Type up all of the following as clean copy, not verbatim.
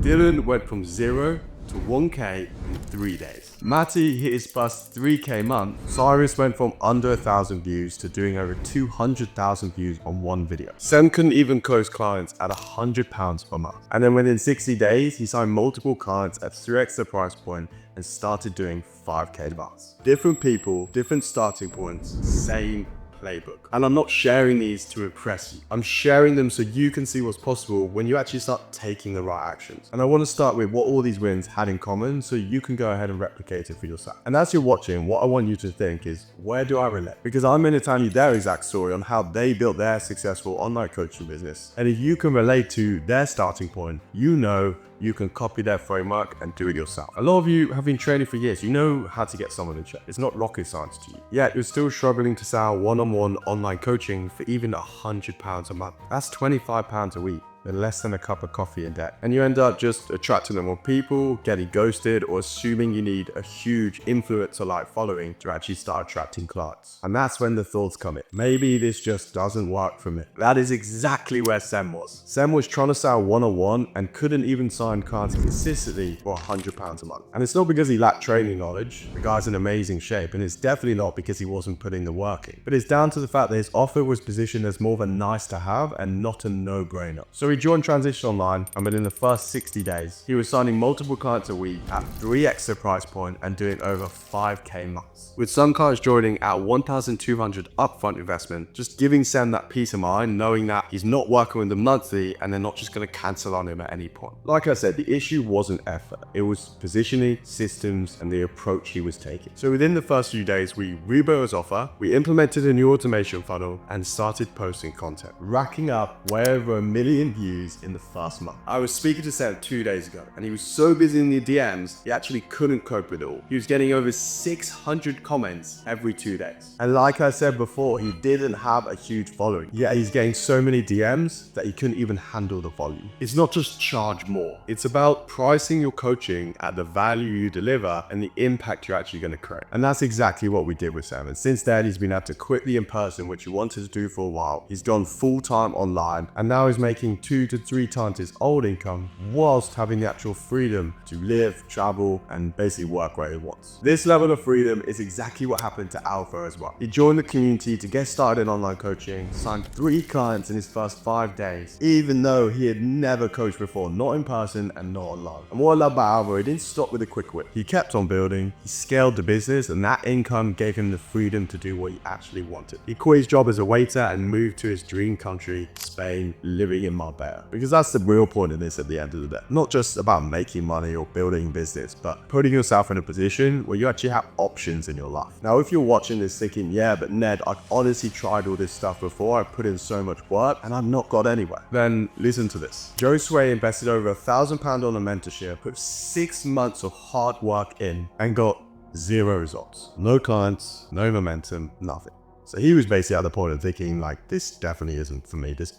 Dylan went from 0 to 1K in 3 days. Matty hit his first 3K month. Cyrus went from under 1,000 views to doing over 200,000 views on one video. Sam couldn't even close clients at £100 per month. And then within 60 days, he signed multiple clients at 3x the price point and started doing 5K advance. Different people, different starting points, same playbook. And I'm not sharing these to impress you. I'm sharing them so you can see what's possible when you actually start taking the right actions. And I want to start with what all these wins had in common so you can go ahead and replicate it for yourself. And as you're watching, what I want you to think is, where do I relate? Because I'm going to tell you their exact story on how they built their successful online coaching business. And if you can relate to their starting point, you know you can copy their framework and do it yourself. A lot of you have been training for years. You know how to get someone in check. It's not rocket science to you. Yet you're still struggling to sell one-on-one online coaching for even £100 a month. That's £25 a week. They're less than a cup of coffee a day. And you end up just attracting the wrong people, getting ghosted, or assuming you need a huge influencer-like following to actually start attracting clients. And that's when the thoughts come in. Maybe this just doesn't work for me. That is exactly where Sam was. Sam was trying to sell one-on-one and couldn't even sign clients consistently for £100 a month. And it's not because he lacked training knowledge. The guy's in amazing shape, and it's definitely not because he wasn't putting the work in. But it's down to the fact that his offer was positioned as more of a nice to have and not a no-brainer. So he joined Transition Online, and within the first 60 days, he was signing multiple clients a week at 3x the price point and doing over 5K months. With some clients joining at $1,200 upfront investment, just giving Sam that peace of mind, knowing that he's not working with them monthly and they're not just going to cancel on him at any point. Like I said, the issue wasn't effort. It was positioning, systems, and the approach he was taking. So within the first few days, we rebuilt his offer, we implemented a new automation funnel, and started posting content, racking up way over 1 million views in the first month. I was speaking to Sam 2 days ago, and he was so busy in the DMs, he actually couldn't cope with it all. He was getting over 600 comments every 2 days. And like I said before, he didn't have a huge following. Yeah, he's getting so many DMs that he couldn't even handle the volume. It's not just charge more. It's about pricing your coaching at the value you deliver and the impact you're actually going to create. And that's exactly what we did with Sam. And since then, he's been able to quit the in-person, which he wanted to do for a while. He's gone full-time online, and now he's making 2 to 3 times his old income whilst having the actual freedom to live, travel, and basically work where he wants. This level of freedom is exactly what happened to Alpha as well. He joined the community to get started in online coaching, signed 3 clients in his first 5 days, even though he had never coached before, not in person and not online. And what I love about Alpha, he didn't stop with a quick whip. He kept on building, he scaled the business, and that income gave him the freedom to do what he actually wanted. He quit his job as a waiter and moved to his dream country, Spain, living in Marbella. Because that's the real point of this at the end of the day. Not just about making money or building business, but putting yourself in a position where you actually have options in your life. Now, if you're watching this thinking, yeah, but Ned, I've honestly tried all this stuff before, I've put in so much work and I've not got anywhere, then listen to this. Josue invested over £1,000 on a mentorship, put 6 months of hard work in and got 0 results. No clients, no momentum, nothing. So he was basically at the point of thinking like, this definitely isn't for me. This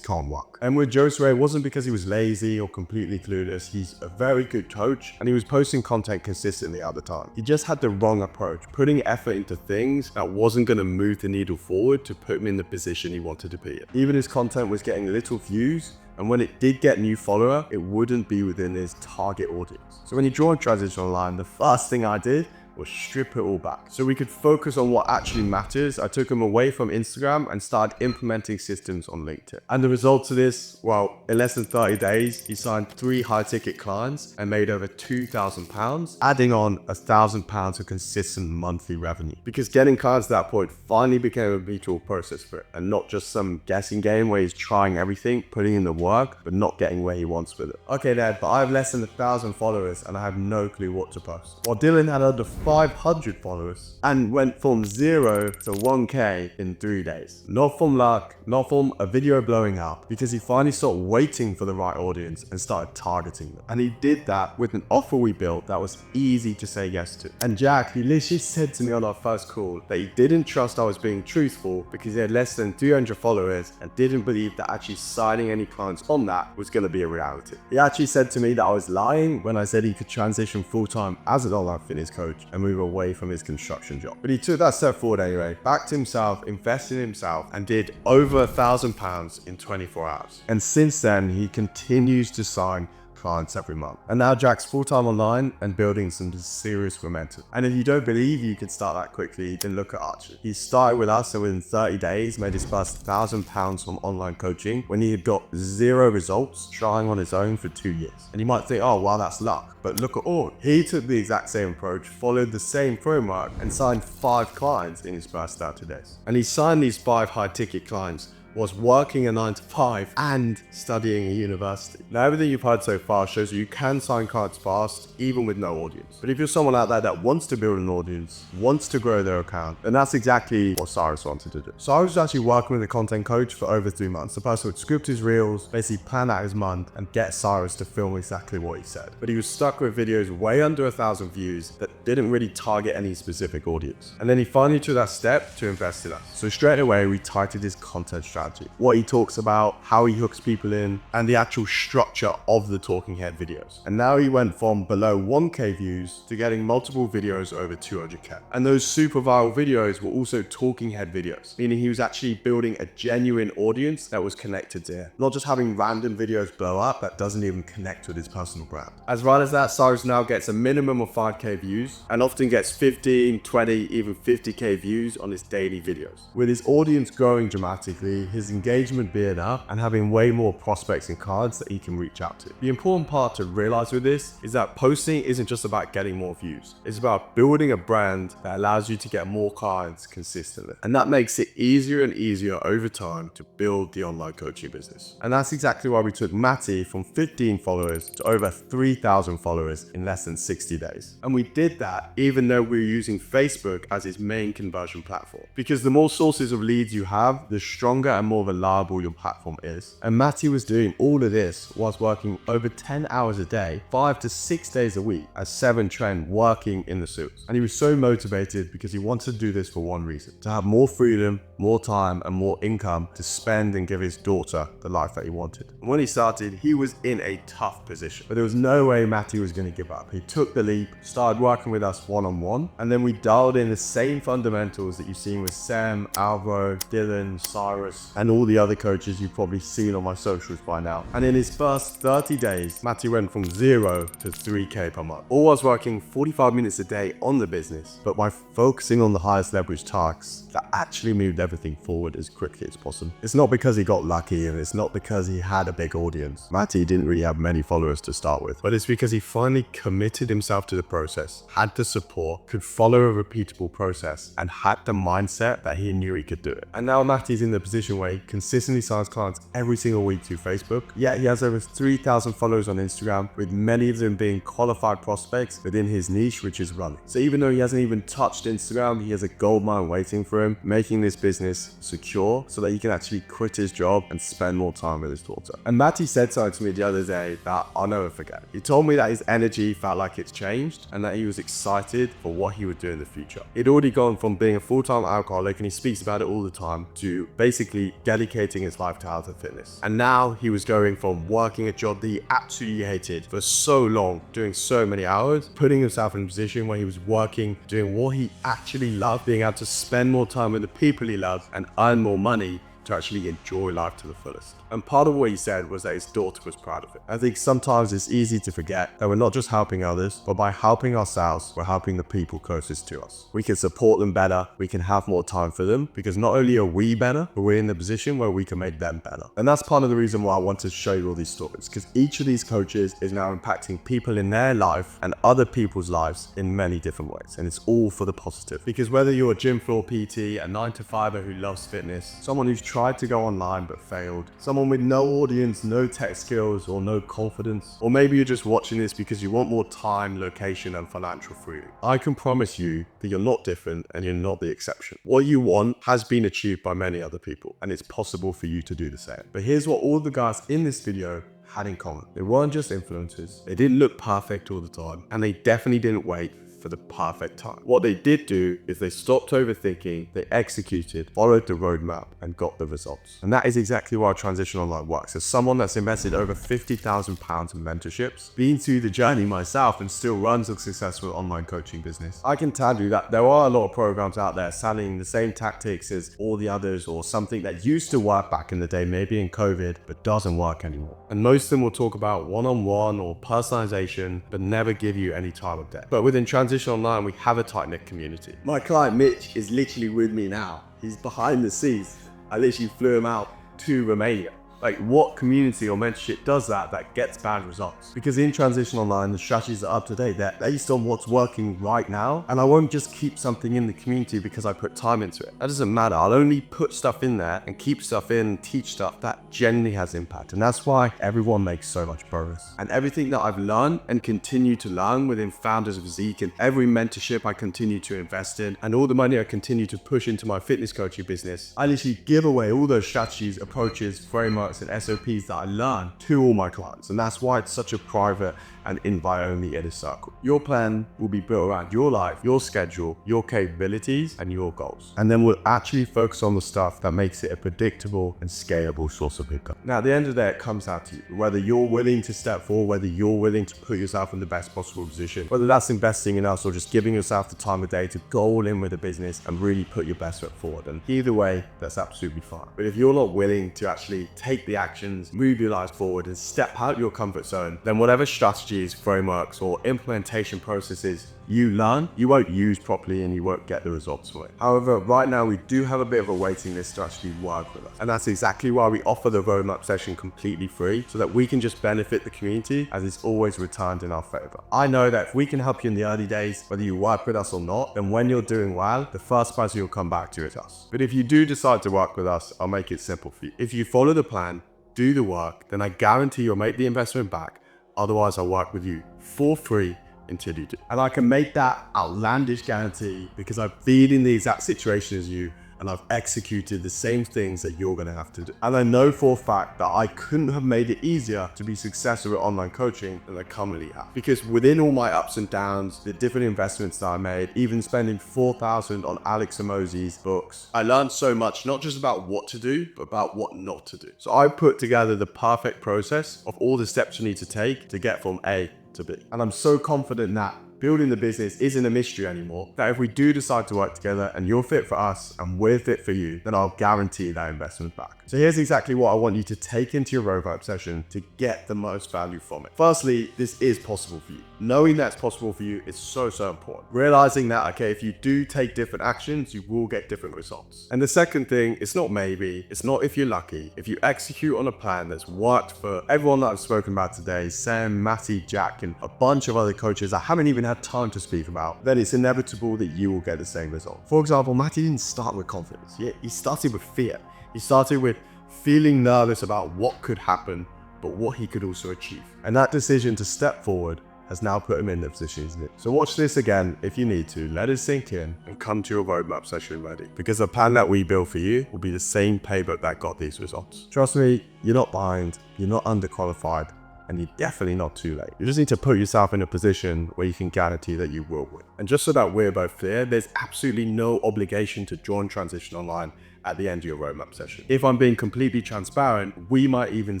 can't work. And with Josue, it wasn't because he was lazy or completely clueless. He's a very good coach and he was posting content consistently at the time. He just had the wrong approach, putting effort into things that wasn't going to move the needle forward to put him in the position he wanted to be in. Even his content was getting little views, and when it did get new follower, it wouldn't be within his target audience. So when he joined Transition Online, the first thing I did was strip it all back so we could focus on what actually matters. I took him away from Instagram and started implementing systems on LinkedIn. And the results of this, well, in less than 30 days, he signed 3 high-ticket clients and made over £2,000, adding on £1,000 of consistent monthly revenue. Because getting clients at that point finally became a mutual process for it, and not just some guessing game where he's trying everything, putting in the work, but not getting where he wants with it. Okay, Dad, but I have less than 1,000 followers and I have no clue what to post. While Dylan had under 500 followers and went from 0 to 1K in 3 days. Not from luck, not from a video blowing up, because he finally stopped waiting for the right audience and started targeting them. And he did that with an offer we built that was easy to say yes to. And Jack, he literally said to me on our first call that he didn't trust I was being truthful because he had less than 300 followers and didn't believe that actually signing any clients on that was going to be a reality. He actually said to me that I was lying when I said he could transition full-time as an online fitness coach and move away from his construction job. But he took that step forward anyway, backed himself, invested in himself, and did over £1,000 in 24 hours. And since then, he continues to sign clients every month. And now Jack's full-time online and building some serious momentum. And if you don't believe you can start that quickly, then look at Archie. He started with us and within 30 days made his first £1,000 from online coaching when he had got 0 results trying on his own for 2 years. And you might think, oh, well, that's luck. But look at Ord. He took the exact same approach, followed the same framework, and signed 5 clients in his first 30 days. And he signed these 5 high-ticket clients was working a 9 to 5 and studying at university. Now, everything you've heard so far shows you can sign clients fast, even with no audience. But if you're someone out there that wants to build an audience, wants to grow their account, then that's exactly what Cyrus wanted to do. Cyrus was actually working with a content coach for over 3 months. The person would script his reels, basically plan out his month, and get Cyrus to film exactly what he said. But he was stuck with videos way under 1,000 views that didn't really target any specific audience. And then he finally took that step to invest in us. So straight away, we tightened his content strategy. What he talks about, how he hooks people in, and the actual structure of the talking head videos. And now he went from below 1k views to getting multiple videos over 200k. And those super viral videos were also talking head videos, meaning he was actually building a genuine audience that was connected to him, not just having random videos blow up that doesn't even connect with his personal brand. As well as that, Cyrus now gets a minimum of 5k views and often gets 15, 20, even 50k views on his daily videos. With his audience growing dramatically, his engagement being up, and having way more prospects and cards that he can reach out to. The important part to realize with this is that posting isn't just about getting more views. It's about building a brand that allows you to get more clients consistently. And that makes it easier and easier over time to build the online coaching business. And that's exactly why we took Matty from 15 followers to over 3,000 followers in less than 60 days. And we did that even though we were using Facebook as his main conversion platform. Because the more sources of leads you have, the stronger and more reliable your platform is. And Matty was doing all of this whilst working over 10 hours a day, 5 to 6 days a week as Seven Trent working in the suits. And he was so motivated because he wanted to do this for one reason: to have more freedom, more time, and more income to spend and give his daughter the life that he wanted. And when he started, he was in a tough position, but there was no way Matty was going to give up. He took the leap, started working with us one-on-one, and then we dialed in the same fundamentals that you've seen with Sam, Alvaro, Dylan, Cyrus, and all the other coaches you've probably seen on my socials by now. And in his first 30 days, Matty went from 0 to 3k per month. All whilst working 45 minutes a day on the business, but by focusing on the highest leverage tasks that actually moved everything forward as quickly as possible. It's not because he got lucky, and it's not because he had a big audience. Matty didn't really have many followers to start with, but it's because he finally committed himself to the process, had the support, could follow a repeatable process, and had the mindset that he knew he could do it. And now Matty's in the position where he consistently signs clients every single week through Facebook. Yet he has over 3,000 followers on Instagram, with many of them being qualified prospects within his niche, which is running. So even though he hasn't even touched Instagram, he has a gold mine waiting for him, making this business secure so that he can actually quit his job and spend more time with his daughter. And Matty said something to me the other day that I'll never forget. He told me that his energy felt like it's changed and that he was excited for what he would do in the future. He'd already gone from being a full-time alcoholic, and he speaks about it all the time, to basically dedicating his life to health and fitness. And now he was going from working a job that he absolutely hated for so long, doing so many hours, putting himself in a position where he was working, doing what he actually loved, being able to spend more time with the people he loves and earn more money to actually enjoy life to the fullest. And part of what he said was that his daughter was proud of it. I think sometimes it's easy to forget that we're not just helping others, but by helping ourselves, we're helping the people closest to us. We can support them better, we can have more time for them, because not only are we better, but we're in the position where we can make them better. And that's part of the reason why I wanted to show you all these stories, because each of these coaches is now impacting people in their life and other people's lives in many different ways. And it's all for the positive. Because whether you're a gym floor PT, a 9-to-5er who loves fitness, someone who's tried to go online but failed, someone with no audience, no tech skills, or no confidence, or maybe you're just watching this because you want more time, location, and financial freedom, I can promise you that you're not different and you're not the exception. What you want has been achieved by many other people, and it's possible for you to do the same. But here's what all the guys in this video had in common. They weren't just influencers, they didn't look perfect all the time, and they definitely didn't wait for the perfect time. What they did do is they stopped overthinking, they executed, followed the roadmap, and got the results. And that is exactly why Transition Online works. As someone that's invested over £50,000 in mentorships, been through the journey myself and still runs a successful online coaching business, I can tell you that there are a lot of programs out there selling the same tactics as all the others, or something that used to work back in the day, maybe in COVID, but doesn't work anymore. And most of them will talk about one-on-one or personalization, but never give you any time of day. But within Transition Online, we have a tight-knit community. My client Mitch is literally with me now. He's behind the scenes. I literally flew him out to Romania. Like, what community or mentorship does that gets bad results? Because in Transition Online, the strategies are up to date. They're based on what's working right now. And I won't just keep something in the community because I put time into it. That doesn't matter. I'll only put stuff in there and keep stuff in, teach stuff that genuinely has impact. And that's why everyone makes so much progress. And everything that I've learned and continue to learn within Founders of Zeek, and every mentorship I continue to invest in, and all the money I continue to push into my fitness coaching business, I literally give away all those strategies, approaches, frameworks, and SOPs that I learn to all my clients. And that's why it's such a private and invite-only inner circle. Your plan will be built around your life, your schedule, your capabilities, and your goals. And then we'll actually focus on the stuff that makes it a predictable and scalable source of income. Now, at the end of the day, it comes out to you. Whether you're willing to step forward, whether you're willing to put yourself in the best possible position, whether that's investing in us or just giving yourself the time of day to go all in with the business and really put your best foot forward. And either way, that's absolutely fine. But if you're not willing to actually take the actions, move your life forward, and step out your comfort zone, then whatever strategies, frameworks, or implementation processes you learn, you won't use properly and you won't get the results for it. However, right now we do have a bit of a waiting list to actually work with us. And that's exactly why we offer the roadmap session completely free, so that we can just benefit the community, as it's always returned in our favor. I know that if we can help you in the early days, whether you work with us or not, then when you're doing well, the first person you'll come back to is us. But if you do decide to work with us, I'll make it simple for you. If you follow the plan, do the work, then I guarantee you'll make the investment back. Otherwise, I'll work with you for free until you do. And I can make that outlandish guarantee because I've been in the exact situation as you, and I've executed the same things that you're gonna have to do. And I know for a fact that I couldn't have made it easier to be successful at online coaching than I currently have. Because within all my ups and downs, the different investments that I made, even spending $4,000 on Alex Hormozi's books, I learned so much, not just about what to do, but about what not to do. So I put together the perfect process of all the steps you need to take to get from A to B. And I'm so confident that building the business isn't a mystery anymore, that if we do decide to work together and you're fit for us and we're fit for you, then I'll guarantee that investment back. So here's exactly what I want you to take into your roadmap session to get the most value from it. Firstly, this is possible for you. Knowing that's possible for you is so important. Realizing that, okay, if you do take different actions, you will get different results. And the second thing, it's not maybe, it's not if you're lucky. If you execute on a plan that's worked for everyone that I've spoken about today, Sam, Matty, Jack, and a bunch of other coaches I haven't even had time to speak about, then it's inevitable that you will get the same result. For example, Matty didn't start with confidence. He started with fear. He started with feeling nervous about what could happen, but what he could also achieve. And that decision to step forward has now put him in the position he's in. So watch this again if you need to, let it sink in, and come to your roadmap session ready. Because the plan that we build for you will be the same playbook that got these results. Trust me, you're not behind, you're not underqualified, and you're definitely not too late. You just need to put yourself in a position where you can guarantee that you will win. And just so that we're both clear, there's absolutely no obligation to join Transition Online at the end of your roadmap session. If I'm being completely transparent, we might even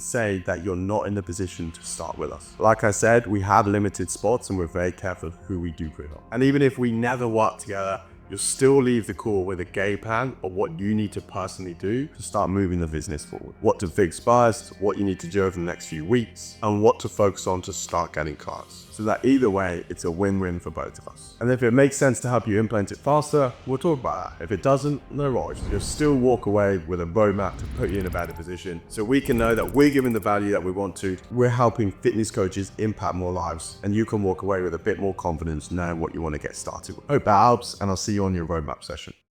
say that you're not in the position to start with us. Like I said, we have limited spots and we're very careful who we do bring on. And even if we never work together, you'll still leave the call with a game plan of what you need to personally do to start moving the business forward. What to fix first, what you need to do over the next few weeks, and what to focus on to start getting clients. So that either way, it's a win-win for both of us. And if it makes sense to help you implement it faster, we'll talk about that. If it doesn't, no worries. You'll still walk away with a roadmap to put you in a better position, so we can know that we're giving the value that we want to. We're helping fitness coaches impact more lives, and you can walk away with a bit more confidence knowing what you want to get started with. Hope that helps, and I'll see you on your roadmap session.